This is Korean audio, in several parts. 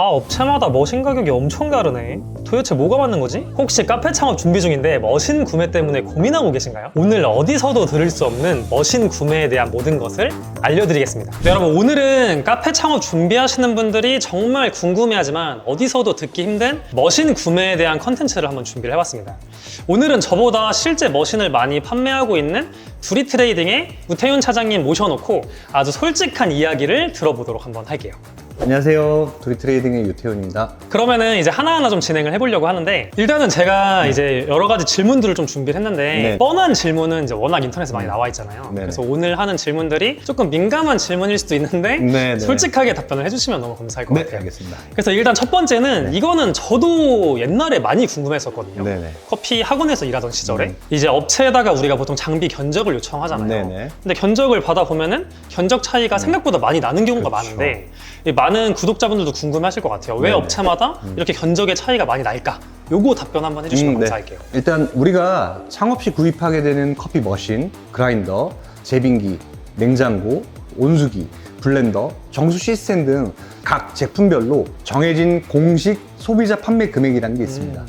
업체마다 머신 가격이 엄청 다르네. 도대체 뭐가 맞는 거지? 혹시 카페 창업 준비 중인데 머신 구매 때문에 고민하고 계신가요? 오늘 어디서도 들을 수 없는 머신 구매에 대한 모든 것을 알려드리겠습니다. 네, 여러분, 오늘은 카페 창업 준비하시는 분들이 정말 궁금해하지만 어디서도 듣기 힘든 머신 구매에 대한 컨텐츠를 한번 준비를 해봤습니다. 오늘은 저보다 실제 머신을 많이 판매하고 있는 두리트레이딩의 우태윤 차장님 모셔놓고 아주 솔직한 이야기를 들어보도록 한번 할게요. 안녕하세요. 두리트레이딩의 유태훈입니다. 그러면은 이제 하나하나 좀 진행을 해보려고 하는데, 일단은 제가 이제 여러 가지 질문들을 좀 준비를 했는데, 네. 뻔한 질문은 이제 워낙 인터넷에 많이 나와 있잖아요. 네네. 그래서 오늘 하는 질문들이 조금 민감한 질문일 수도 있는데 네네. 솔직하게 답변을 해주시면 너무 감사할 것 네, 같아요. 알겠습니다. 그래서 일단 첫 번째는 이거는 저도 옛날에 많이 궁금했었거든요. 네네. 커피 학원에서 일하던 시절에 이제 업체에다가 우리가 보통 장비 견적을 요청하잖아요. 네네. 근데 견적을 받아보면은 견적 차이가 생각보다 많이 나는 경우가 그렇죠. 많은데, 이 많은 구독자분들도 궁금해하실 것 같아요. 왜 네네. 업체마다 이렇게 견적의 차이가 많이 날까? 요거 답변 한번 해주시면 감사할게요. 일단 우리가 창업 시 구입하게 되는 커피 머신, 그라인더, 제빙기, 냉장고, 온수기, 블렌더, 정수 시스템 등 각 제품별로 정해진 공식 소비자 판매 금액이라는 게 있습니다.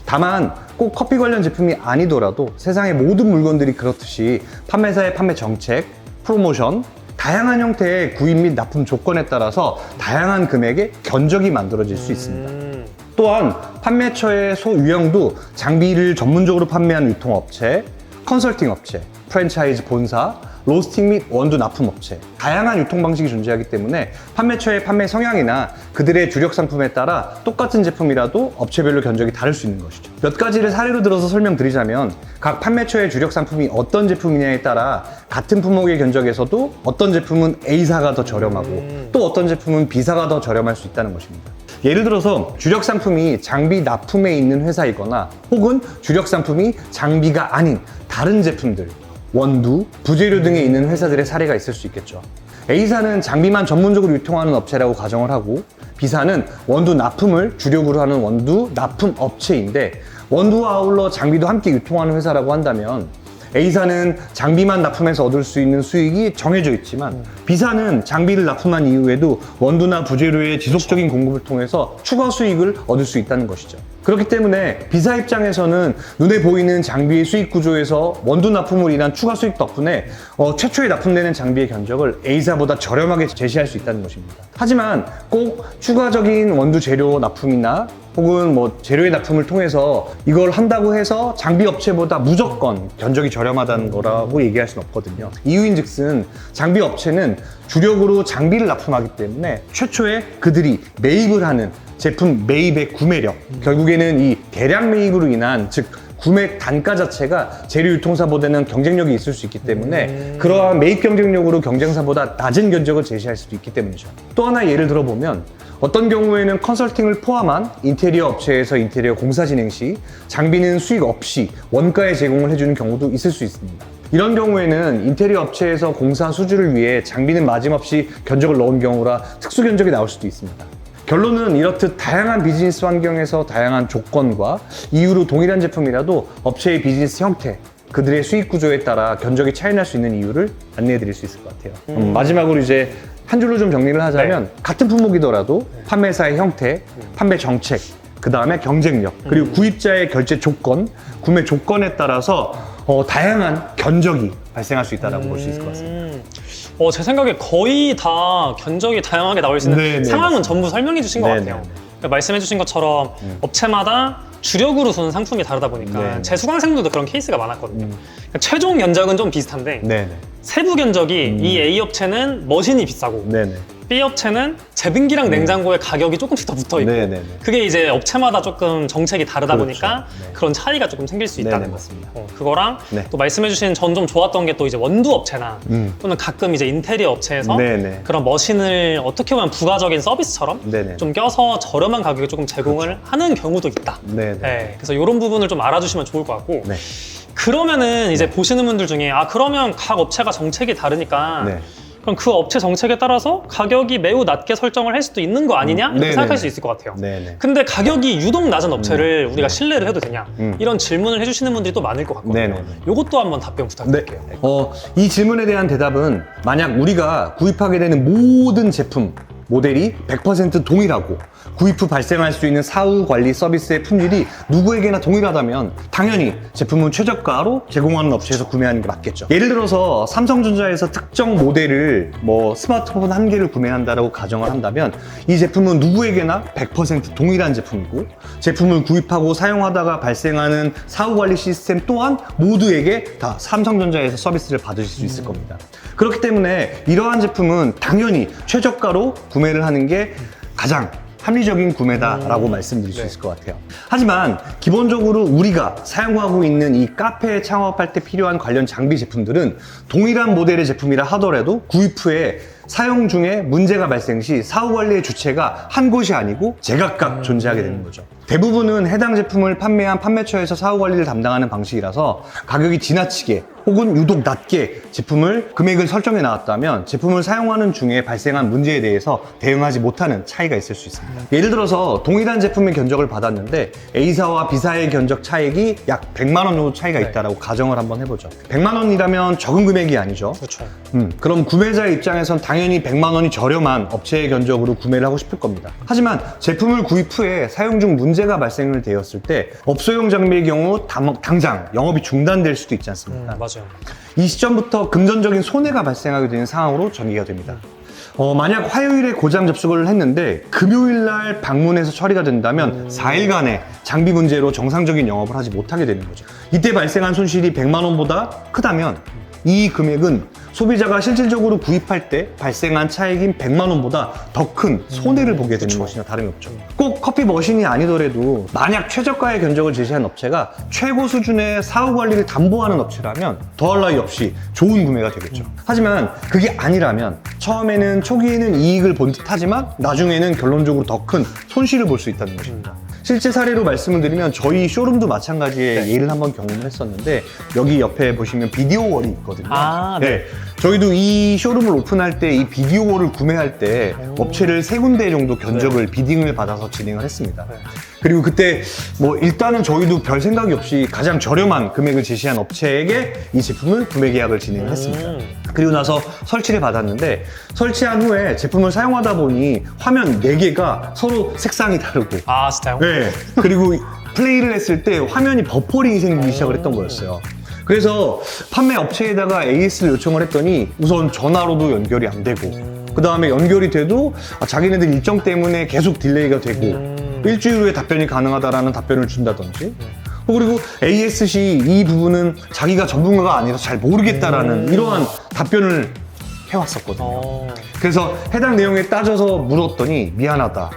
다만 꼭 커피 관련 제품이 아니더라도 세상의 모든 물건들이 그렇듯이 판매사의 판매 정책, 프로모션, 다양한 형태의 구입 및 납품 조건에 따라서 다양한 금액의 견적이 만들어질 수 있습니다. 또한 판매처의 소유형도 장비를 전문적으로 판매하는 유통업체, 컨설팅 업체, 프랜차이즈 본사, 로스팅 및 원두 납품 업체, 다양한 유통 방식이 존재하기 때문에 판매처의 판매 성향이나 그들의 주력 상품에 따라 똑같은 제품이라도 업체별로 견적이 다를 수 있는 것이죠. 몇 가지를 사례로 들어서 설명드리자면, 각 판매처의 주력 상품이 어떤 제품이냐에 따라 같은 품목의 견적에서도 어떤 제품은 A사가 더 저렴하고 또 어떤 제품은 B사가 더 저렴할 수 있다는 것입니다. 예를 들어서 주력 상품이 장비 납품에 있는 회사이거나 혹은 주력 상품이 장비가 아닌 다른 제품들, 원두, 부재료 등에 있는 회사들의 사례가 있을 수 있겠죠. A사는 장비만 전문적으로 유통하는 업체라고 가정을 하고, B사는 원두 납품을 주력으로 하는 원두 납품 업체인데, 원두와 아울러 장비도 함께 유통하는 회사라고 한다면 A사는 장비만 납품해서 얻을 수 있는 수익이 정해져 있지만 B사는 장비를 납품한 이후에도 원두나 부재료의 지속적인 공급을 통해서 추가 수익을 얻을 수 있다는 것이죠. 그렇기 때문에 B사 입장에서는 눈에 보이는 장비의 수익 구조에서 원두 납품으로 인한 추가 수익 덕분에 최초에 납품되는 장비의 견적을 A사보다 저렴하게 제시할 수 있다는 것입니다. 하지만 꼭 추가적인 원두 재료 납품이나 혹은 재료의 납품을 통해서 이걸 한다고 해서 장비 업체보다 무조건 견적이 저렴하다는 거라고 얘기할 수는 없거든요. 이유인즉슨 장비 업체는 주력으로 장비를 납품하기 때문에 최초에 그들이 매입을 하는 제품 매입의 구매력, 결국에는 이 대량 매입으로 인한, 즉 구매 단가 자체가 재료 유통사보다는 경쟁력이 있을 수 있기 때문에 그러한 매입 경쟁력으로 경쟁사보다 낮은 견적을 제시할 수도 있기 때문이죠. 또 하나 예를 들어보면, 어떤 경우에는 컨설팅을 포함한 인테리어 업체에서 인테리어 공사 진행 시 장비는 수익 없이 원가에 제공을 해주는 경우도 있을 수 있습니다. 이런 경우에는 인테리어 업체에서 공사 수주를 위해 장비는 마짐없이 견적을 넣은 경우라 특수 견적이 나올 수도 있습니다. 결론은 이렇듯 다양한 비즈니스 환경에서 다양한 조건과 이유로 동일한 제품이라도 업체의 비즈니스 형태, 그들의 수익 구조에 따라 견적이 차이날 수 있는 이유를 안내해 드릴 수 있을 것 같아요. 마지막으로 이제 한 줄로 좀 정리를 하자면, 같은 품목이더라도 판매사의 형태, 판매 정책, 그 다음에 경쟁력, 그리고 구입자의 결제 조건, 구매 조건에 따라서 다양한 견적이 발생할 수 있다고 볼 수 있을 것 같습니다. 제 생각에 거의 다 견적이 다양하게 나올 수 있는 네네, 상황은 맞습니다. 전부 설명해 주신 것 네네. 같아요. 그러니까 말씀해 주신 것처럼 업체마다 주력으로 쏘는 상품이 다르다 보니까 네네. 제 수강생들도 그런 케이스가 많았거든요. 그러니까 최종 견적은 좀 비슷한데 네네. 세부 견적이 이 A 업체는 머신이 비싸고 네네. B 업체는 제빙기랑 냉장고의 가격이 조금씩 더 붙어 있고, 네네네. 그게 이제 업체마다 조금 정책이 다르다 그렇죠. 보니까 네. 그런 차이가 조금 생길 수 있다는 네네, 거. 맞습니다. 그거랑 네. 또 말씀해주신 전 좀 좋았던 게 또 이제 원두 업체나 또는 가끔 이제 인테리어 업체에서 네네. 그런 머신을 어떻게 보면 부가적인 서비스처럼 네네. 좀 껴서 저렴한 가격에 조금 제공을 하는 경우도 있다. 네네. 네, 그래서 이런 부분을 좀 알아주시면 좋을 것 같고. 네. 그러면은 이제 보시는 분들 중에 그러면 각 업체가 정책이 다르니까 네. 그럼 그 업체 정책에 따라서 가격이 매우 낮게 설정을 할 수도 있는 거 아니냐? 이렇게 네네네. 생각할 수 있을 것 같아요. 네네. 근데 가격이 유독 낮은 업체를 우리가 신뢰를 해도 되냐? 음. 이런 질문을 해주시는 분들이 또 많을 것 같거든요. 네네네. 이것도 한번 답변 부탁드릴게요. 이 질문에 대한 대답은, 만약 우리가 구입하게 되는 모든 제품, 모델이 100% 동일하고 구입 후 발생할 수 있는 사후 관리 서비스의 품질이 누구에게나 동일하다면 당연히 제품은 최저가로 제공하는 업체에서 구매하는 게 맞겠죠. 예를 들어서 삼성전자에서 특정 모델을 스마트폰 한 개를 구매한다라고 가정을 한다면 이 제품은 누구에게나 100% 동일한 제품이고 제품을 구입하고 사용하다가 발생하는 사후 관리 시스템 또한 모두에게 다 삼성전자에서 서비스를 받으실 수 있을 겁니다. 그렇기 때문에 이러한 제품은 당연히 최저가로 구매를 하는 게 가장 합리적인 구매다라고 말씀드릴 수 있을 것 같아요. 하지만 기본적으로 우리가 사용하고 있는 이 카페에 창업할 때 필요한 관련 장비 제품들은 동일한 모델의 제품이라 하더라도 구입 후에 사용 중에 문제가 발생 시 사후 관리의 주체가 한 곳이 아니고 제각각 존재하게 되는 거죠. 대부분은 해당 제품을 판매한 판매처에서 사후 관리를 담당하는 방식이라서 가격이 지나치게 혹은 유독 낮게 제품을 금액을 설정해 나왔다면 제품을 사용하는 중에 발생한 문제에 대해서 대응하지 못하는 차이가 있을 수 있습니다. 예를 들어서 동일한 제품의 견적을 받았는데 A사와 B사의 견적 차익이 약 100만 원 정도 차이가 있다고 가정을 한번 해보죠. 100만 원이라면 적은 금액이 아니죠. 그렇죠. 그럼 구매자의 입장에선 당연히 100만 원이 저렴한 업체의 견적으로 구매를 하고 싶을 겁니다. 하지만 제품을 구입 후에 사용 중 문제가 발생을 되었을 때 업소용 장비의 경우 당장 영업이 중단될 수도 있지 않습니까? 맞아요. 이 시점부터 금전적인 손해가 발생하게 되는 상황으로 전개가 됩니다. 만약 화요일에 고장 접수를 했는데 금요일 날 방문해서 처리가 된다면 4일간의 장비 문제로 정상적인 영업을 하지 못하게 되는 거죠. 이때 발생한 손실이 100만 원보다 크다면 이 금액은 소비자가 실질적으로 구입할 때 발생한 차익인 100만 원보다 더 큰 손해를 보게 되는 것이나 다름이 없죠. 꼭 커피 머신이 아니더라도 만약 최저가의 견적을 제시한 업체가 최고 수준의 사후 관리를 담보하는 업체라면 더할 나위 없이 좋은 구매가 되겠죠. 하지만 그게 아니라면 처음에는 초기에는 이익을 본 듯하지만 나중에는 결론적으로 더 큰 손실을 볼 수 있다는 것입니다. 실제 사례로 말씀을 드리면 저희 쇼룸도 마찬가지의 예를 한번 경험을 했었는데 여기 옆에 보시면 비디오월이 있거든요. 네. 저희도 이 쇼룸을 오픈할 때 이 비디오월을 구매할 때 업체를 3군데 정도 견적을 비딩을 받아서 진행을 했습니다. 그리고 그때 일단은 저희도 별 생각이 없이 가장 저렴한 금액을 제시한 업체에게 이 제품을 구매 계약을 진행을 했습니다. 그리고 나서 설치를 받았는데 설치한 후에 제품을 사용하다 보니 화면 4개가 서로 색상이 다르고 아, 진짜요? 네. 그리고 플레이를 했을 때 화면이 버퍼링이 생기기 시작을 했던 거였어요. 그래서 판매 업체에다가 AS를 요청을 했더니 우선 전화로도 연결이 안 되고 그 다음에 연결이 돼도 자기네들 일정 때문에 계속 딜레이가 되고 일주일 후에 답변이 가능하다라는 답변을 준다든지 그리고 AS 시 이 부분은 자기가 전문가가 아니라서 잘 모르겠다라는 이러한 답변을 해왔었거든요. 그래서 해당 내용에 따져서 물었더니 미안하다,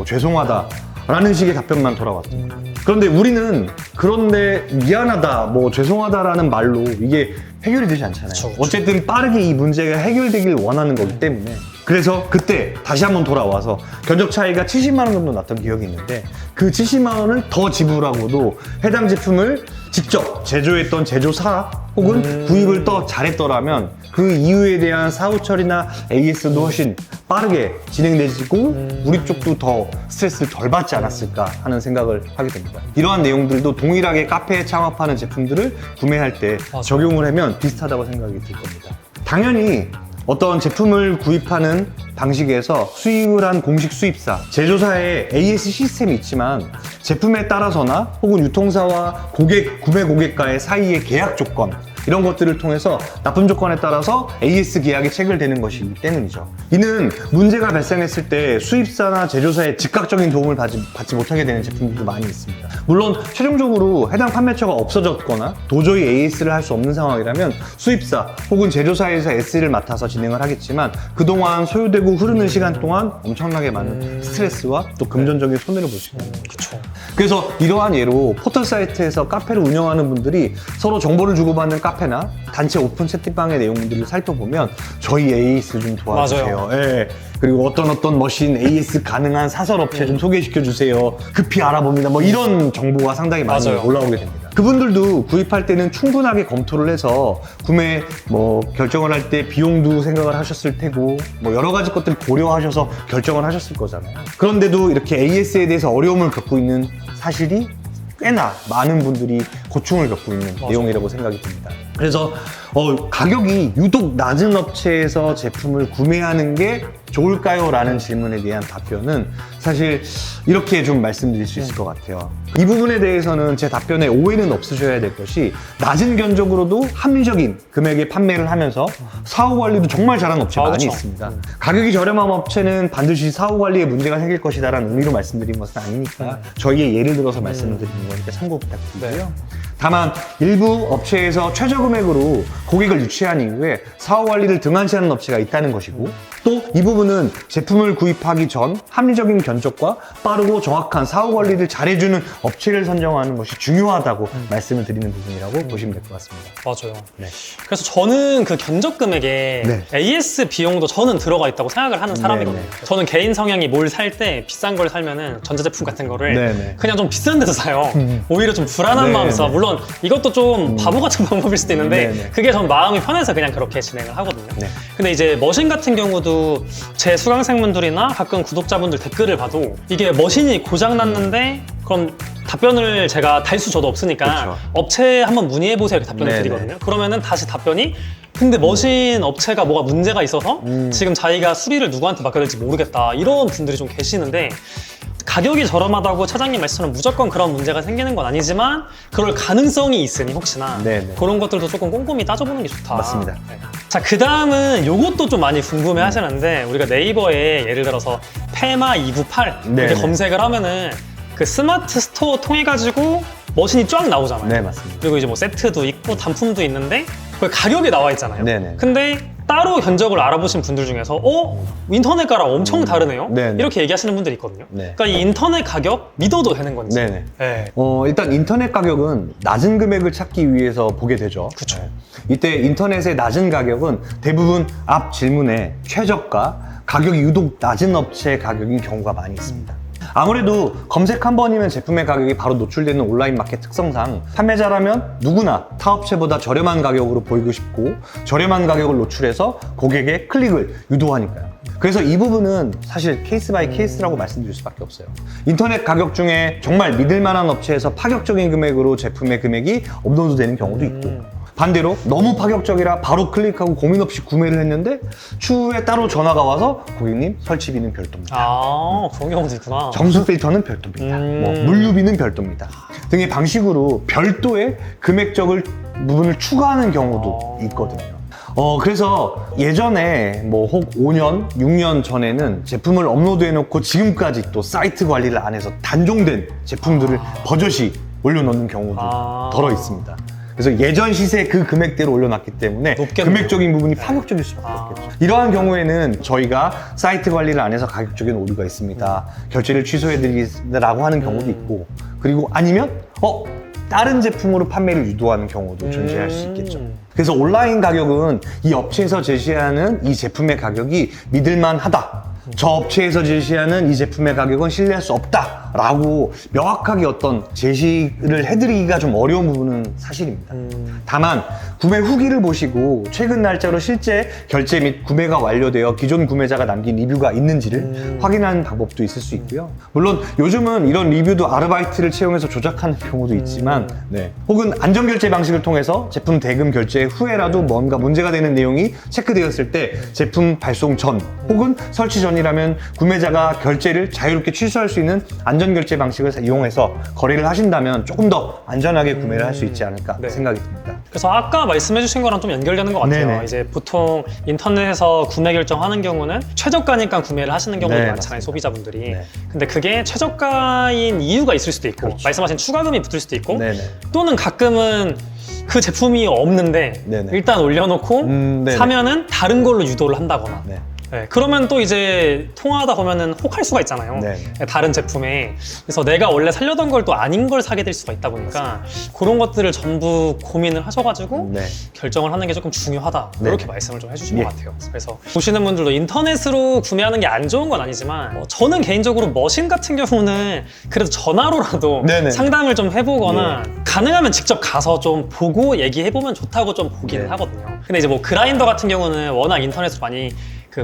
죄송하다 라는 식의 답변만 돌아왔죠. 그런데 우리는 그런데 미안하다, 죄송하다라는 말로 이게 해결이 되지 않잖아요. 그쵸. 어쨌든 빠르게 이 문제가 해결되길 원하는 거기 때문에 그래서 그때 다시 한번 돌아와서 견적 차이가 70만 원 정도 났던 기억이 있는데 그 70만 원을 더 지불하고도 해당 제품을 직접 제조했던 제조사 혹은 구입을 더 잘했더라면 그 이후에 대한 사후 처리나 AS도 훨씬 빠르게 진행되고 우리 쪽도 더 스트레스를 덜 받지 않았을까 하는 생각을 하게 됩니다. 이러한 내용들도 동일하게 카페에 창업하는 제품들을 구매할 때 적용을 하면 비슷하다고 생각이 들 겁니다. 당연히 어떤 제품을 구입하는 방식에서 수입을 한 공식 수입사, 제조사의 AS 시스템이 있지만 제품에 따라서나 혹은 유통사와 구매 고객과의 사이의 계약 조건 이런 것들을 통해서 납품 조건에 따라서 AS 계약이 체결되는 것이기 때문이죠. 이는 문제가 발생했을 때 수입사나 제조사의 즉각적인 도움을 받지 못하게 되는 제품들도 많이 있습니다. 물론 최종적으로 해당 판매처가 없어졌거나 도저히 AS를 할 수 없는 상황이라면 수입사 혹은 제조사에서 S를 맡아서 진행을 하겠지만 그동안 소요되고 흐르는 시간 동안 엄청나게 많은 스트레스와 또 금전적인 손해를 볼 수 있는 거죠. 그쵸. 그래서 이러한 예로 포털 사이트에서 카페를 운영하는 분들이 서로 정보를 주고받는 카페나 단체 오픈 채팅방의 내용들을 살펴보면 저희 AS 좀 도와주세요. 예. 그리고 어떤 머신 AS 가능한 사설 업체 좀 소개시켜 주세요. 급히 알아봅니다. 이런 정보가 상당히 많이 올라오게 됩니다. 그분들도 구입할 때는 충분하게 검토를 해서 구매 결정을 할 때 비용도 생각을 하셨을 테고 여러 가지 것들 고려하셔서 결정을 하셨을 거잖아요. 그런데도 이렇게 AS에 대해서 어려움을 겪고 있는 사실이 꽤나 많은 분들이 고충을 겪고 있는 내용이라고 생각이 듭니다. 그래서 가격이 유독 낮은 업체에서 제품을 구매하는 게 좋을까요? 라는 질문에 대한 답변은 사실 이렇게 좀 말씀드릴 수 있을 것 같아요. 이 부분에 대해서는 제 답변에 오해는 없으셔야 될 것이 낮은 견적으로도 합리적인 금액에 판매를 하면서 사후 관리도 정말 잘하는 업체가 많이 그쵸. 있습니다. 가격이 저렴한 업체는 반드시 사후 관리에 문제가 생길 것이다라는 의미로 말씀드린 것은 아니니까 저희의 예를 들어서 말씀을 드리는 거니까 참고 부탁드리고요. 다만 일부 업체에서 최저 금액으로 고객을 유치한 이후에 사후 관리를 등한시하는 업체가 있다는 것이고 또 이 부분은 제품을 구입하기 전 합리적인 견적과 빠르고 정확한 사후 관리를 잘해주는 업체를 선정하는 것이 중요하다고 말씀을 드리는 부분이라고 보시면 될 것 같습니다. 맞아요. 네. 그래서 저는 그 견적 금액에 네. AS 비용도 저는 들어가 있다고 생각을 하는 사람이거든요. 네. 저는 개인 성향이 뭘 살 때 비싼 걸 살면은 전자제품 같은 거를 네. 그냥 좀 비싼 데서 사요. 오히려 좀 불안한 네. 마음에서 물론 이것도 좀 바보 같은 방법일 수도 있는데 네. 그게 전 마음이 편해서 그냥 그렇게 진행을 하거든요. 네. 근데 이제 머신 같은 경우도 제 수강생분들이나 가끔 구독자분들 댓글을 봐도 이게 머신이 고장 났는데 그럼 답변을 제가 달수 저도 없으니까 그쵸. 업체에 한번 문의해보세요 이렇게 답변을 네네. 드리거든요. 그러면은 다시 답변이 근데 머신 업체가 뭐가 문제가 있어서 지금 자기가 수리를 누구한테 맡겨야 될지 모르겠다 이런 분들이 좀 계시는데 가격이 저렴하다고 차장님 말씀처럼 무조건 그런 문제가 생기는 건 아니지만 그럴 가능성이 있으니 혹시나 네네. 그런 것들도 조금 꼼꼼히 따져보는 게 좋다. 맞습니다. 네. 자, 그 다음은 요것도 좀 많이 궁금해 하시는데 우리가 네이버에 예를 들어서 페마 298 이렇게 네네. 검색을 하면은 그 스마트 스토어 통해 가지고 머신이 쫙 나오잖아요. 네, 맞습니다. 그리고 이제 뭐 세트도 있고 단품도 있는데 그 가격이 나와 있잖아요. 네네. 근데 따로 견적을 알아보신 분들 중에서 인터넷가랑 엄청 다르네요. 네네. 이렇게 얘기하시는 분들이 있거든요. 네. 그러니까 이 인터넷 가격 믿어도 되는 건지. 네네. 네. 일단 인터넷 가격은 낮은 금액을 찾기 위해서 보게 되죠. 그쵸. 네. 이때 인터넷의 낮은 가격은 대부분 앞 질문에 최저가, 가격이 유독 낮은 업체 가격인 경우가 많이 있습니다. 아무래도 검색 한 번이면 제품의 가격이 바로 노출되는 온라인 마켓 특성상 판매자라면 누구나 타 업체보다 저렴한 가격으로 보이고 싶고 저렴한 가격을 노출해서 고객의 클릭을 유도하니까요. 그래서 이 부분은 사실 케이스 바이 케이스라고 말씀드릴 수밖에 없어요. 인터넷 가격 중에 정말 믿을 만한 업체에서 파격적인 금액으로 제품의 금액이 업로드되는 경우도 있고 반대로 너무 파격적이라 바로 클릭하고 고민 없이 구매를 했는데 추후에 따로 전화가 와서 고객님 설치비는 별도입니다. 아, 그런 경우도 있구나. 점수 필터는 별도입니다. 뭐 물류비는 별도입니다. 등의 방식으로 별도의 금액적을 부분을 추가하는 경우도 있거든요. 그래서 예전에 뭐 혹 5년, 6년 전에는 제품을 업로드해놓고 지금까지 또 사이트 관리를 안 해서 단종된 제품들을 버젓이 올려놓는 경우도 덜어 있습니다. 그래서 예전 시세 그 금액대로 올려놨기 때문에 높겠네요. 금액적인 부분이 파격적일 수밖에 없겠죠. 이러한 경우에는 저희가 사이트 관리를 안 해서 가격적인 오류가 있습니다. 결제를 취소해드리라고 하는 경우도 있고 그리고 아니면 다른 제품으로 판매를 유도하는 경우도 존재할 수 있겠죠. 그래서 온라인 가격은 이 업체에서 제시하는 이 제품의 가격이 믿을만하다. 저 업체에서 제시하는 이 제품의 가격은 신뢰할 수 없다라고 명확하게 어떤 제시를 해드리기가 좀 어려운 부분은 사실입니다. 다만 구매 후기를 보시고 최근 날짜로 실제 결제 및 구매가 완료되어 기존 구매자가 남긴 리뷰가 있는지를 확인하는 방법도 있을 수 있고요. 물론 요즘은 이런 리뷰도 아르바이트를 채용해서 조작하는 경우도 있지만 혹은 안전결제 방식을 통해서 제품 대금 결제 후에라도 뭔가 문제가 되는 내용이 체크되었을 때 제품 발송 전 혹은 설치 전이라면 구매자가 결제를 자유롭게 취소할 수 있는 안전결제 방식을 이용해서 거래를 하신다면 조금 더 안전하게 구매를 할 수 있지 않을까 생각이 듭니다. 그래서 아까 말씀해주신 거랑 좀 연결되는 것 같아요. 네네. 이제 보통 인터넷에서 구매 결정하는 경우는 최저가니까 구매를 하시는 경우도 네, 많잖아요, 맞습니다. 소비자분들이. 네. 근데 그게 최저가인 이유가 있을 수도 있고, 말씀하신 추가금이 붙을 수도 있고, 네네. 또는 가끔은 그 제품이 없는데 네네. 일단 올려놓고 네네. 사면은 다른 걸로 유도를 한다거나. 네. 네, 그러면 또 이제 통화하다 보면은 혹할 수가 있잖아요. 네. 다른 제품에. 그래서 내가 원래 살려던 걸 또 아닌 걸 사게 될 수가 있다 보니까 그런 것들을 전부 고민을 하셔가지고 네. 결정을 하는 게 조금 중요하다. 네. 이렇게 말씀을 좀 해주신 예. 것 같아요. 그래서 보시는 분들도 인터넷으로 구매하는 게 안 좋은 건 아니지만 저는 개인적으로 머신 같은 경우는 그래도 전화로라도 네네. 상담을 좀 해보거나 가능하면 직접 가서 좀 보고 얘기해보면 좋다고 좀 보기는 네. 하거든요. 근데 이제 뭐 그라인더 같은 경우는 워낙 인터넷으로 많이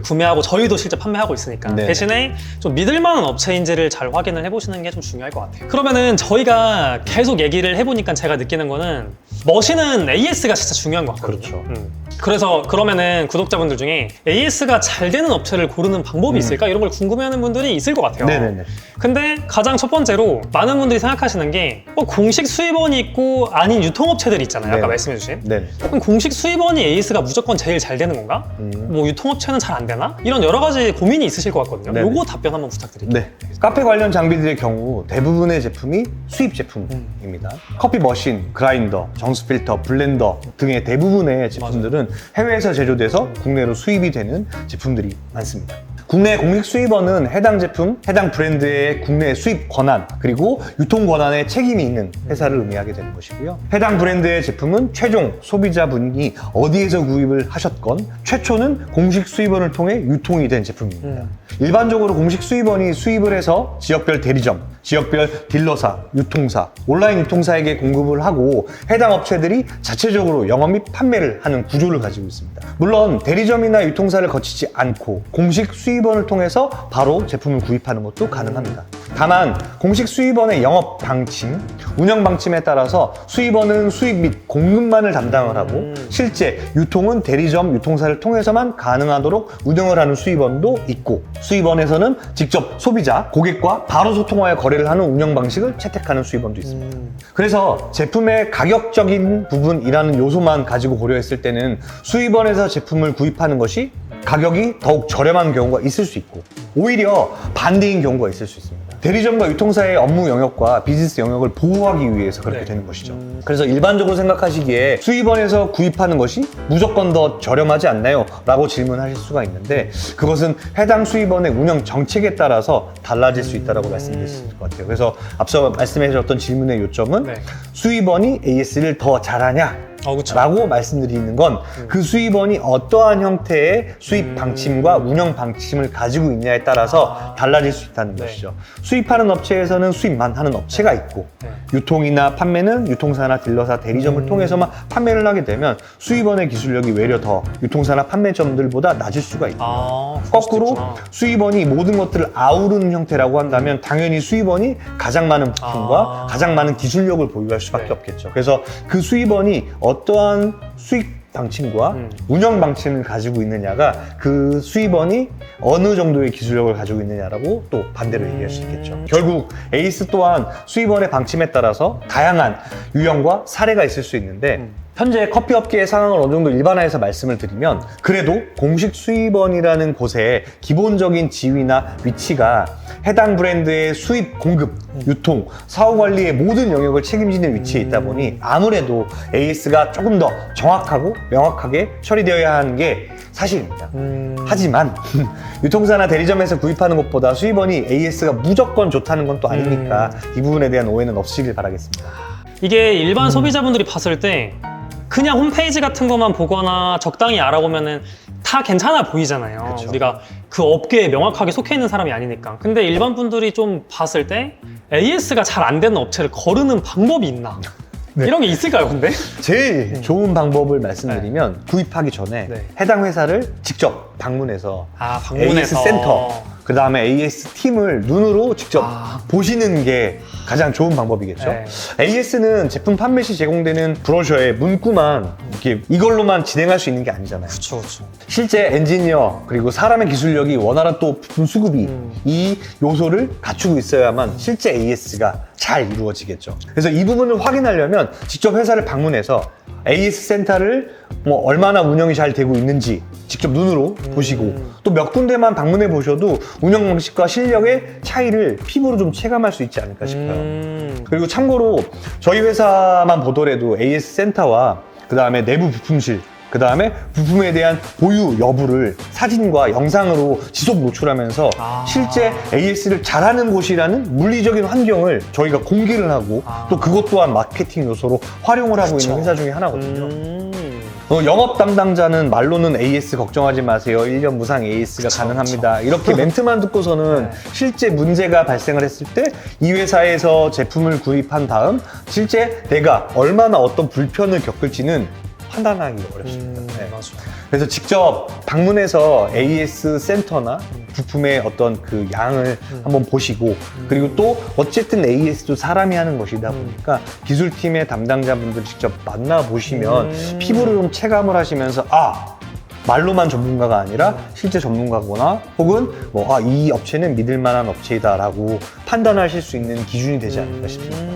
구매하고 저희도 실제 판매하고 있으니까 네. 대신에 좀 믿을 만한 업체인지를 잘 확인을 해보시는 게 좀 중요할 것 같아요. 그러면은 저희가 계속 얘기를 해보니까 제가 느끼는 거는 머신은 AS가 진짜 중요한 것 같거든요. 그렇죠. 그래서 그러면은 구독자분들 중에 AS가 잘 되는 업체를 고르는 방법이 있을까? 이런 걸 궁금해하는 분들이 있을 것 같아요. 네네네. 근데 가장 첫 번째로 많은 분들이 생각하시는 게 공식 수입원이 있고 아닌 유통업체들이 있잖아요. 아까 네네. 말씀해주신. 네. 그럼 공식 수입원이 AS가 무조건 제일 잘 되는 건가? 뭐 유통업체는 잘 안 되나? 이런 여러 가지 고민이 있으실 것 같거든요. 네네. 요거 답변 한번 부탁드릴게요. 네. 카페 관련 장비들의 경우 대부분의 제품이 수입 제품입니다. 커피 머신, 그라인더, 정수 필터, 블렌더 등의 대부분의 제품들은 해외에서 제조돼서 국내로 수입이 되는 제품들이 많습니다. 국내 공식 수입원은 해당 제품, 해당 브랜드의 국내 수입 권한, 그리고 유통 권한에 책임이 있는 회사를 의미하게 되는 것이고요. 해당 브랜드의 제품은 최종 소비자분이 어디에서 구입을 하셨건 최초는 공식 수입원을 통해 유통이 된 제품입니다. 일반적으로 공식 수입원이 수입을 해서 지역별 대리점, 지역별 딜러사, 유통사, 온라인 유통사에게 공급을 하고 해당 업체들이 자체적으로 영업 및 판매를 하는 구조를 가지고 있습니다. 물론 대리점이나 유통사를 거치지 않고 공식 수입원을 통해서 바로 제품을 구입하는 것도 가능합니다. 다만 공식 수입원의 영업 방침, 운영 방침에 따라서 수입원은 수입 및 공급만을 담당을 하고 실제 유통은 대리점, 유통사를 통해서만 가능하도록 운영을 하는 수입원도 있고, 수입원에서는 직접 소비자, 고객과 바로 소통하여 거래를 하는 운영 방식을 채택하는 수입원도 있습니다. 그래서 제품의 가격적인 부분이라는 요소만 가지고 고려했을 때는 수입원에서 제품을 구입하는 것이 가격이 더욱 저렴한 경우가 있을 수 있고, 오히려 반대인 경우가 있을 수 있습니다. 대리점과 유통사의 업무 영역과 비즈니스 영역을 보호하기 위해서 그렇게 네. 되는 것이죠. 그래서 일반적으로 생각하시기에 수입원에서 구입하는 것이 무조건 더 저렴하지 않나요? 라고 질문하실 수가 있는데, 그것은 해당 수입원의 운영 정책에 따라서 달라질 수 있다고 말씀드릴 수 있을 것 같아요. 그래서 앞서 말씀해 주셨던 질문의 요점은 네. 수입원이 AS를 더 잘하냐? 그쵸. 라고 말씀드리는 건 그 수입원이 어떠한 형태의 수입 방침과 운영 방침을 가지고 있냐에 따라서 달라질 수 있다는 네. 것이죠. 수입하는 업체에서는 수입만 하는 업체가 있고, 네. 유통이나 판매는 유통사나 딜러사, 대리점을 통해서만 판매를 하게 되면 수입원의 기술력이 외려 더 유통사나 판매점들보다 낮을 수가 있고, 그럴 수도 거꾸로 있구나. 수입원이 모든 것들을 아우르는 형태라고 한다면 당연히 수입원이 가장 많은 부품과 가장 많은 기술력을 보유할 수밖에 네. 없겠죠. 그래서 그 수입원이 어떠한 수익 방침과 운영 방침을 가지고 있느냐가 그 수입원이 어느 정도의 기술력을 가지고 있느냐라고 또 반대로 얘기할 수 있겠죠. 결국 에이스 또한 수입원의 방침에 따라서 다양한 유형과 사례가 있을 수 있는데, 현재 커피업계의 상황을 어느 정도 일반화해서 말씀을 드리면, 그래도 공식 수입원이라는 곳의 기본적인 지위나 위치가 해당 브랜드의 수입, 공급, 유통, 사후 관리의 모든 영역을 책임지는 위치에 있다 보니 아무래도 AS가 조금 더 정확하고 명확하게 처리되어야 하는 게 사실입니다. 하지만 유통사나 대리점에서 구입하는 것보다 수입원이 AS가 무조건 좋다는 건 또 아니니까 이 부분에 대한 오해는 없으시길 바라겠습니다. 이게 일반 소비자분들이 봤을 때 그냥 홈페이지 같은 것만 보거나 적당히 알아보면은 다 괜찮아 보이잖아요. 그쵸. 우리가 그 업계에 명확하게 속해 있는 사람이 아니니까. 근데 일반 분들이 좀 봤을 때 AS가 잘 안 되는 업체를 거르는 방법이 있나? 네. 이런 게 있을까요, 근데? 제일 좋은 방법을 말씀드리면 구입하기 전에 네. 해당 회사를 직접 방문해서 방문해서. AS 센터, 그 다음에 AS 팀을 눈으로 직접 보시는 게 가장 좋은 방법이겠죠. 네. AS는 제품 판매 시 제공되는 브로셔에 문구만 이렇게 이걸로만 진행할 수 있는 게 아니잖아요. 그쵸, 그쵸. 실제 엔지니어 그리고 사람의 기술력이 원활한 또 부품 수급이 이 요소를 갖추고 있어야만 실제 AS가 잘 이루어지겠죠. 그래서 이 부분을 확인하려면 직접 회사를 방문해서 AS 센터를 뭐 얼마나 운영이 잘 되고 있는지 직접 눈으로 보시고, 또 몇 군데만 방문해 보셔도 운영 방식과 실력의 차이를 피부로 좀 체감할 수 있지 않을까 싶어요. 그리고 참고로 저희 회사만 보더라도 AS 센터와 그 다음에 내부 부품실, 그 다음에 부품에 대한 보유 여부를 사진과 영상으로 지속 노출하면서 실제 AS를 잘하는 곳이라는 물리적인 환경을 저희가 공개를 하고 또 그것 또한 마케팅 요소로 활용을 하고 있는 회사 중에 하나거든요. 영업 담당자는 말로는 AS 걱정하지 마세요. 1년 무상 AS가 가능합니다. 이렇게 멘트만 듣고서는 실제 문제가 발생을 했을 때 이 회사에서 제품을 구입한 다음 실제 내가 얼마나 어떤 불편을 겪을지는 판단하기 어렵습니다. 네. 맞아요. 그래서 직접 방문해서 AS 센터나 부품의 어떤 그 양을 한번 보시고 그리고 또 어쨌든 AS도 사람이 하는 것이다 보니까 기술팀의 담당자분들 직접 만나보시면 피부를 좀 체감을 하시면서 말로만 전문가가 아니라 실제 전문가거나 혹은 뭐 이 업체는 믿을 만한 업체이다라고 판단하실 수 있는 기준이 되지 않을까 싶습니다.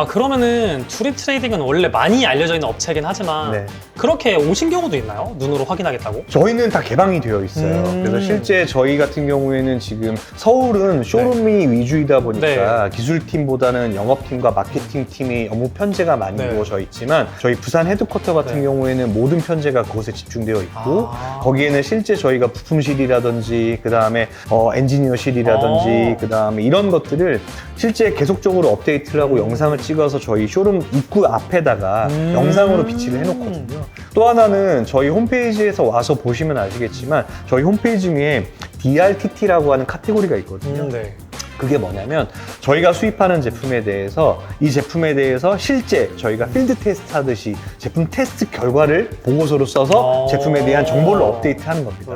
그러면은 투립 트레이딩은 원래 많이 알려져 있는 업체이긴 하지만 네. 그렇게 오신 경우도 있나요? 눈으로 확인하겠다고? 저희는 다 개방이 되어 있어요. 그래서 실제 저희 같은 경우에는 지금 서울은 쇼룸이 위주이다 보니까 기술팀보다는 영업팀과 마케팅팀이 업무 편제가 많이 이루어져 있지만 저희 부산 헤드쿼터 같은 경우에는 모든 편제가 그곳에 집중되어 있고 거기에는 실제 저희가 부품실이라든지 그 다음에 엔지니어실이라든지 그 다음에 이런 것들을 실제 계속적으로 업데이트를 하고 영상을 찍어서 저희 쇼룸 입구 앞에다가 영상으로 비치를 해놓거든요. 또 하나는 저희 홈페이지에서 와서 보시면 아시겠지만 저희 홈페이지 위에 DRTT라고 하는 카테고리가 있거든요. 그게 뭐냐면 저희가 수입하는 제품에 대해서 이 제품에 대해서 실제 저희가 필드 테스트 하듯이 제품 테스트 결과를 보고서로 써서 제품에 대한 정보를 업데이트하는 겁니다.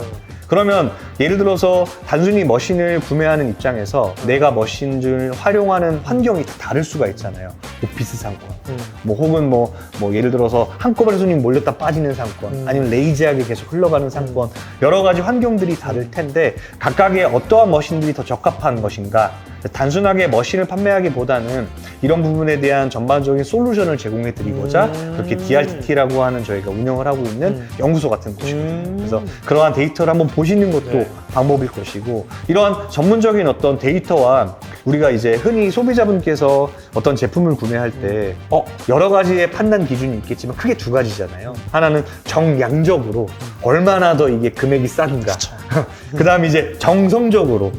그러면 예를 들어서 단순히 머신을 구매하는 입장에서 내가 머신을 활용하는 환경이 다 다를 수가 있잖아요. 오피스 상권, 뭐 혹은 뭐 예를 들어서 한꺼번에 손님 몰렸다 빠지는 상권, 아니면 레이지하게 계속 흘러가는 상권, 여러 가지 환경들이 다를 텐데 각각의 어떠한 머신들이 더 적합한 것인가, 단순하게 머신을 판매하기보다는 이런 부분에 대한 전반적인 솔루션을 제공해 드리고자 그렇게 DRTT라고 하는 저희가 운영을 하고 있는 연구소 같은 곳이거든요. 그래서 그러한 데이터를 한번 보시는 것도 방법일 것이고, 이러한 전문적인 어떤 데이터와 우리가 이제 흔히 소비자분께서 어떤 제품을 구매할 때 여러 가지의 판단 기준이 있겠지만 크게 두 가지잖아요. 하나는 정량적으로 얼마나 더 이게 금액이 싼가, 그 다음에 이제 정성적으로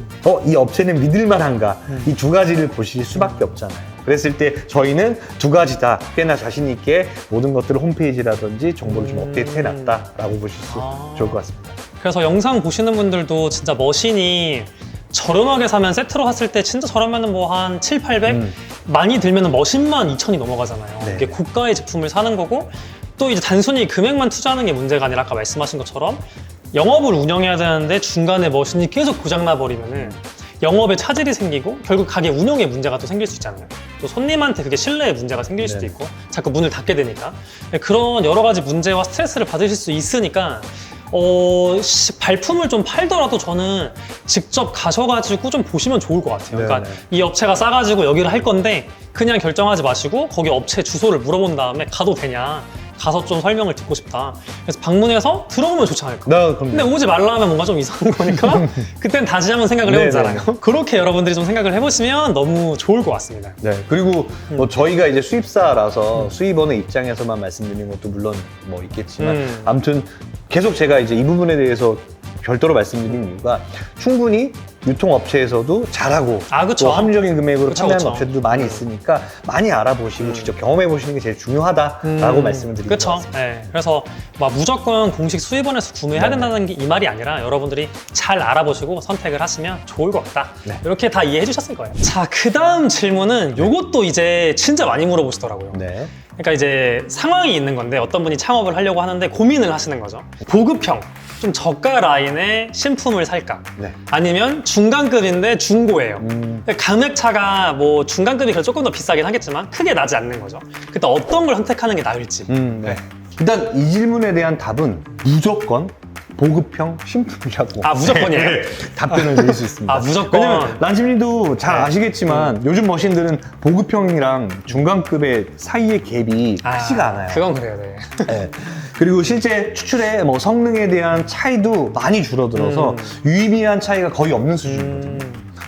이 업체는 믿을 만한가, 이 두 가지를 보실 수밖에 없잖아요. 그랬을 때 저희는 두 가지 다 꽤나 자신 있게 모든 것들을 홈페이지라든지 정보를 좀 업데이트 해놨다라고 보실 수 좋을 것 같습니다. 그래서 영상 보시는 분들도 진짜 머신이 저렴하게 사면 세트로 샀을 때 진짜 저렴하면 뭐 한 7, 800? 많이 들면 머신만 2,000이 넘어가잖아요. 네. 이게 고가의 제품을 사는 거고, 또 이제 단순히 금액만 투자하는 게 문제가 아니라 아까 말씀하신 것처럼 영업을 운영해야 되는데 중간에 머신이 계속 고장나 버리면은 영업에 차질이 생기고 결국 가게 운영에 문제가 또 생길 수 있잖아요. 또 손님한테 그게 신뢰에 문제가 생길 수도 있고 자꾸 문을 닫게 되니까 그런 여러 가지 문제와 스트레스를 받으실 수 있으니까 발품을 좀 팔더라도 저는 직접 가셔가지고 좀 보시면 좋을 것 같아요. 그러니까 이 업체가 싸가지고 여기를 할 건데 그냥 결정하지 마시고 거기 업체 주소를 물어본 다음에 가도 되냐, 가서 좀 설명을 듣고 싶다. 그래서 방문해서 들어보면 좋지 않을까. 근데 오지 말라 하면 뭔가 좀 이상한 거니까 그땐 다시 한번 생각을 해보잖아요. 그렇게 여러분들이 좀 생각을 해보시면 너무 좋을 것 같습니다. 네, 그리고 뭐 저희가 이제 수입사라서 수입원의 입장에서만 말씀드리는 것도 물론 뭐 있겠지만 아무튼 계속 제가 이제 이 부분에 대해서 별도로 말씀드린 이유가 충분히 유통업체에서도 잘하고 또 합리적인 금액으로 판매하는 업체들도 많이 있으니까 많이 알아보시고 직접 경험해보시는 게 제일 중요하다라고 말씀을 드리고 있습니다. 네. 그래서 막 무조건 공식 수입원에서 구매해야 된다는 게 이 말이 아니라 여러분들이 잘 알아보시고 선택을 하시면 좋을 것 같다. 이렇게 다 이해해 주셨을 거예요. 자, 그 다음 질문은 요것도 이제 진짜 많이 물어보시더라고요. 그러니까 이제 상황이 있는 건데 어떤 분이 창업을 하려고 하는데 고민을 하시는 거죠. 보급형, 좀 저가 라인의 신품을 살까? 아니면 중간급인데 중고예요. 금액 차가 뭐 중간급이 그래도 조금 더 비싸긴 하겠지만 크게 나지 않는 거죠. 그때 어떤 걸 선택하는 게 나을지. 일단 이 질문에 대한 답은 무조건 보급형 신품이라고 무조건이에요? 답변을 드릴 수 있습니다. 무조건. 왜냐면 란심님도 잘 아시겠지만 요즘 머신들은 보급형이랑 중간급의 사이의 갭이 크지가 않아요. 그건 그래요. 그리고 실제 추출의 뭐 성능에 대한 차이도 많이 줄어들어서 유의미한 차이가 거의 없는 수준이거든요.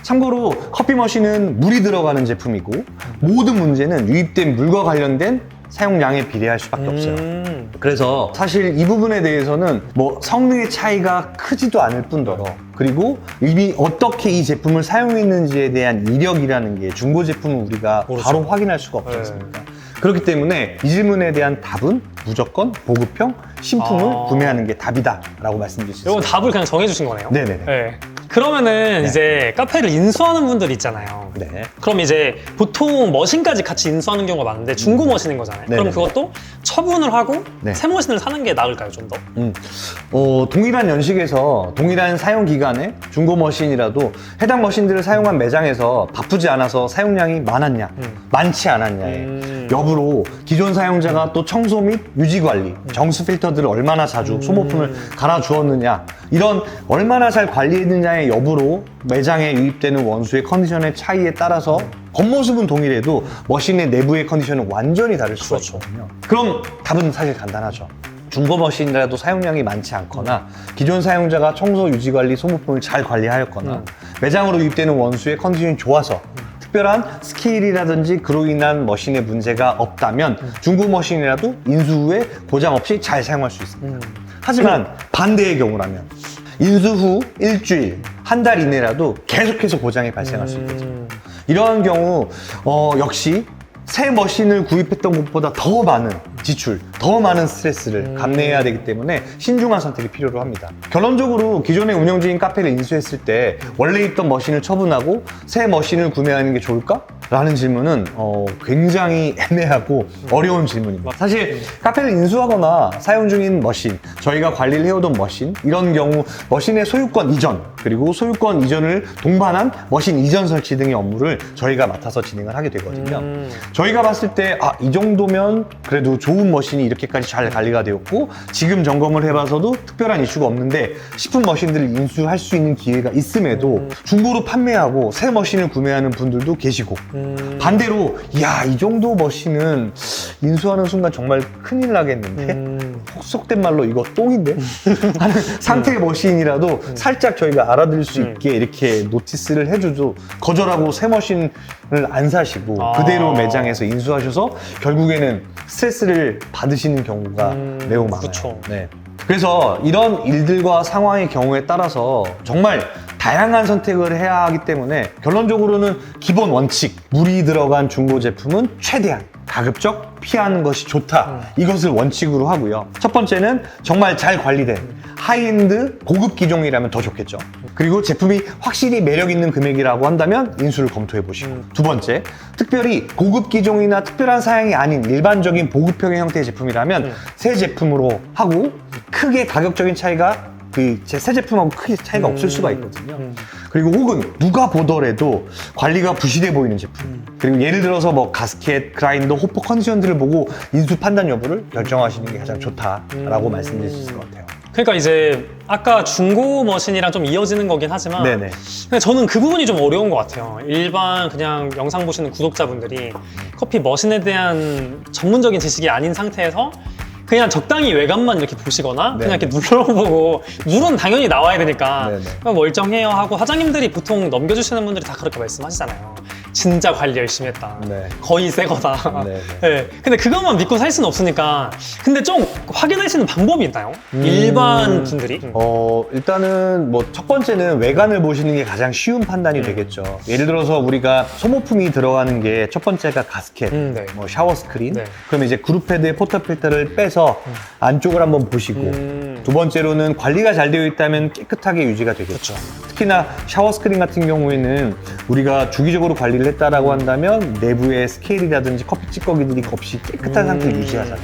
참고로 커피 머신은 물이 들어가는 제품이고 모든 문제는 유입된 물과 관련된 사용량에 비례할 수밖에 없어요. 그래서 사실 이 부분에 대해서는 뭐 성능의 차이가 크지도 않을 뿐더러 그리고 이미 어떻게 이 제품을 사용했는지에 대한 이력이라는 게 중고 제품은 우리가 바로 확인할 수가 없지 않습니까? 그렇기 때문에 이 질문에 대한 답은 무조건 보급형 신품을 구매하는 게 답이다 라고 말씀드릴 수 있습니다. 이건 답을 그냥 정해주신 거네요. 네네네. 그러면은 이제 카페를 인수하는 분들 있잖아요. 네. 그럼 이제 보통 머신까지 같이 인수하는 경우가 많은데 중고 머신인 거잖아요. 네네. 그럼 그것도 처분을 하고 네. 새 머신을 사는 게 나을까요, 좀 더? 동일한 연식에서 동일한 사용 기간에 중고 머신이라도 해당 머신들을 사용한 매장에서 바쁘지 않아서 사용량이 많았냐, 많지 않았냐의 여부로 기존 사용자가 또 청소 및 유지 관리, 정수 필터들을 얼마나 자주 소모품을 갈아주었느냐, 이런 얼마나 잘 관리했느냐의 여부로 매장에 유입되는 원수의 컨디션의 차이에 따라서 겉모습은 동일해도 머신의 내부의 컨디션은 완전히 다를 수가 그렇죠. 있거든요. 그럼 답은 사실 간단하죠. 중고 머신이라도 사용량이 많지 않거나 기존 사용자가 청소, 유지 관리, 소모품을 잘 관리하였거나 매장으로 유입되는 원수의 컨디션이 좋아서 특별한 스케일이라든지 그로 인한 머신의 문제가 없다면 중고 머신이라도 인수 후에 고장 없이 잘 사용할 수 있습니다. 하지만 반대의 경우라면 인수 후 일주일, 한 달 이내라도 계속해서 고장이 발생할 수 있겠죠. 이러한 경우 역시 새 머신을 구입했던 것보다 더 많은 지출, 더 많은 스트레스를 감내해야 되기 때문에 신중한 선택이 필요로 합니다. 결론적으로 기존에 운영 중인 카페를 인수했을 때 원래 있던 머신을 처분하고 새 머신을 구매하는 게 좋을까? 라는 질문은 굉장히 애매하고 어려운 질문입니다. 사실 카페를 인수하거나 사용 중인 머신, 저희가 관리를 해오던 머신, 이런 경우 머신의 소유권 이전, 그리고 소유권 이전을 동반한 머신 이전 설치 등의 업무를 저희가 맡아서 진행을 하게 되거든요. 저희가 봤을 때 이 정도면 그래도 좋은 머신이 이렇게까지 잘 관리가 되었고 지금 점검을 해봐서도 특별한 이슈가 없는데 싶은 머신들을 인수할 수 있는 기회가 있음에도 중고로 판매하고 새 머신을 구매하는 분들도 계시고 반대로 이 정도 머신은 인수하는 순간 정말 큰일 나겠는데 속된 말로 이거 똥인데? 하는 상태의 머신이라도 살짝 저희가 알아들을 수 있게 이렇게 노티스를 해줘도 거절하고 새 머신을 안 사시고 그대로 매장에서 인수하셔서 결국에는 스트레스를 받으시는 경우가 매우 많아요. 그쵸. 네. 그래서 이런 일들과 상황의 경우에 따라서 정말 다양한 선택을 해야 하기 때문에 결론적으로는 기본 원칙, 물이 들어간 중고 제품은 최대한 가급적 피하는 것이 좋다. 이것을 원칙으로 하고요. 첫 번째는 정말 잘 관리된 하이엔드 고급 기종이라면 더 좋겠죠. 그리고 제품이 확실히 매력 있는 금액이라고 한다면 인수를 검토해 보시고 두 번째, 특별히 고급 기종이나 특별한 사양이 아닌 일반적인 보급형의 형태의 제품이라면 새 제품으로 하고 크게 가격적인 차이가 새 제품하고 크게 차이가 없을 수가 있거든요. 그리고 혹은 누가 보더라도 관리가 부실해 보이는 제품, 그리고 예를 들어서 뭐 가스켓, 그라인더, 호퍼 컨디션들을 보고 인수 판단 여부를 결정하시는 게 가장 좋다라고 말씀드릴 수 있을 것 같아요. 그러니까 이제 아까 중고 머신이랑 좀 이어지는 거긴 하지만 네네. 근데 저는 그 부분이 좀 어려운 것 같아요. 일반 그냥 영상 보시는 구독자분들이 커피 머신에 대한 전문적인 지식이 아닌 상태에서 그냥 적당히 외관만 이렇게 보시거나 그냥 이렇게 눌러보고 물은 당연히 나와야 되니까 그냥 멀쩡해요 하고 사장님들이 보통 넘겨주시는 분들이 다 그렇게 말씀하시잖아요. 진짜 관리 열심히 했다. 거의 새 거다. 네. 근데 그것만 믿고 살 수는 없으니까. 근데 좀 확인할 수 있는 방법이 있나요? 일반 분들이? 일단은 뭐 첫 번째는 외관을 보시는 게 가장 쉬운 판단이 되겠죠. 예를 들어서 우리가 소모품이 들어가는 게 첫 번째가 가스켓, 뭐 샤워 스크린. 그럼 이제 그룹헤드의 포터 필터를 빼서 안쪽을 한번 보시고 두 번째로는 관리가 잘 되어 있다면 깨끗하게 유지가 되겠죠. 특히나 샤워 스크린 같은 경우에는 우리가 주기적으로 관리를 했다라고 한다면 내부의 스케일이라든지 커피 찌꺼기들이 없이 깨끗한 상태를 유지하잖아요.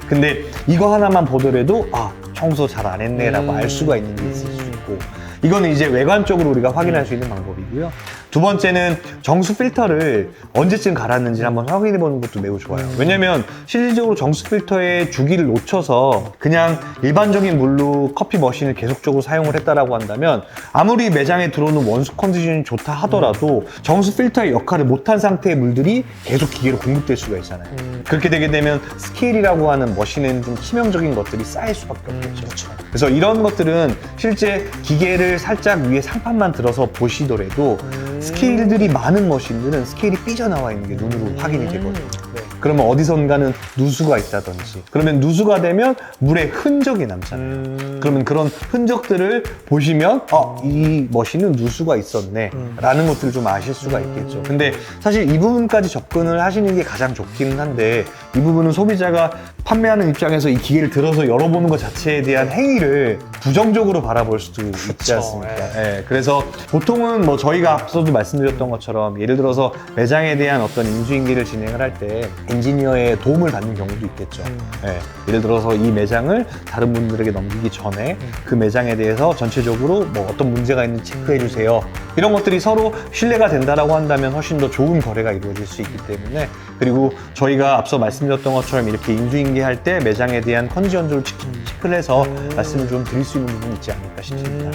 근데 이거 하나만 보더라도 청소 잘 안 했네라고 알 수가 있는 게 있을 수 있고, 이거는 이제 외관적으로 우리가 확인할 수 있는 방법이고요. 두 번째는 정수 필터를 언제쯤 갈았는지 한번 확인해 보는 것도 매우 좋아요. 왜냐면 실질적으로 정수 필터의 주기를 놓쳐서 그냥 일반적인 물로 커피 머신을 계속적으로 사용을 했다라고 한다면 아무리 매장에 들어오는 원수 컨디션이 좋다 하더라도 정수 필터의 역할을 못한 상태의 물들이 계속 기계로 공급될 수가 있잖아요. 그렇게 되게 되면 스케일이라고 하는 머신에는 좀 치명적인 것들이 쌓일 수밖에 없겠죠. 그래서 이런 것들은 실제 기계를 살짝 위에 상판만 들어서 보시더라도 스케일들이 많은 머신들은 스케일이 삐져나와 있는 게 눈으로 확인이 되거든요. 네. 그러면 어디선가는 누수가 있다든지, 그러면 누수가 되면 물에 흔적이 남잖아요. 그러면 그런 흔적들을 보시면 이 머신은 누수가 있었네 라는 것들을 좀 아실 수가 있겠죠. 근데 사실 이 부분까지 접근을 하시는 게 가장 좋기는 한데, 이 부분은 소비자가 판매하는 입장에서 이 기계를 들어서 열어보는 것 자체에 대한 행위를 부정적으로 바라볼 수도 있지 그쵸, 않습니까? 예, 그래서 보통은 뭐 저희가 앞서도 말씀드렸던 것처럼 예를 들어서 매장에 대한 어떤 인수인계를 진행을 할 때 엔지니어의 도움을 받는 경우도 있겠죠. 예, 예를 들어서 이 매장을 다른 분들에게 넘기기 전에 그 매장에 대해서 전체적으로 뭐 어떤 문제가 있는지 체크해 주세요. 이런 것들이 서로 신뢰가 된다라고 한다면 훨씬 더 좋은 거래가 이루어질 수 있기 때문에, 그리고 저희가 앞서 말씀드렸던 것처럼 이렇게 인수인계할 때 매장에 대한 컨디션들을 체크를 해서 말씀을 좀 드릴 수 있는 부분이 있지 않을까 싶습니다.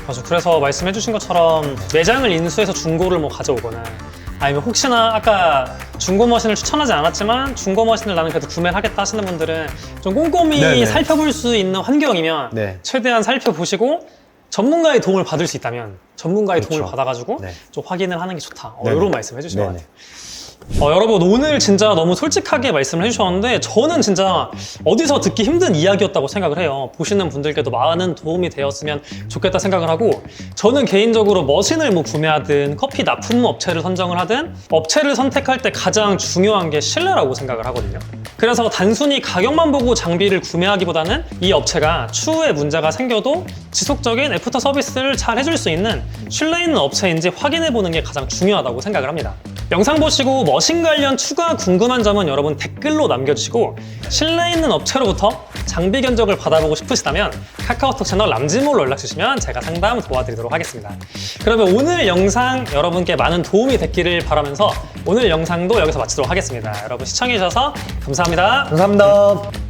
맞아. 그래서 말씀해주신 것처럼 매장을 인수해서 중고를 뭐 가져오거나, 아니면 혹시나 아까 중고 머신을 추천하지 않았지만 중고 머신을 나는 그래도 구매를 하겠다 하시는 분들은 좀 꼼꼼히 네네. 살펴볼 수 있는 환경이면 네. 최대한 살펴보시고 전문가의 도움을 받을 수 있다면 전문가의 그렇죠. 도움을 받아가지고 네. 좀 확인을 하는 게 좋다. 네네. 이런 말씀 해주신 것 네네. 같아요. 여러분 오늘 진짜 너무 솔직하게 말씀을 해주셨는데 저는 진짜 어디서 듣기 힘든 이야기였다고 생각을 해요. 보시는 분들께도 많은 도움이 되었으면 좋겠다 생각을 하고, 저는 개인적으로 머신을 뭐 구매하든 커피 납품 업체를 선정을 하든 업체를 선택할 때 가장 중요한 게 신뢰라고 생각을 하거든요. 그래서 단순히 가격만 보고 장비를 구매하기보다는 이 업체가 추후에 문제가 생겨도 지속적인 애프터 서비스를 잘 해줄 수 있는 신뢰 있는 업체인지 확인해 보는 게 가장 중요하다고 생각을 합니다. 영상 보시고 머신 관련 추가 궁금한 점은 여러분 댓글로 남겨주시고, 신뢰 있는 업체로부터 장비 견적을 받아보고 싶으시다면 카카오톡 채널 람지몰로 연락주시면 제가 상담 도와드리도록 하겠습니다. 그러면 오늘 영상 여러분께 많은 도움이 됐기를 바라면서 오늘 영상도 여기서 마치도록 하겠습니다. 여러분 시청해주셔서 감사합니다. 감사합니다.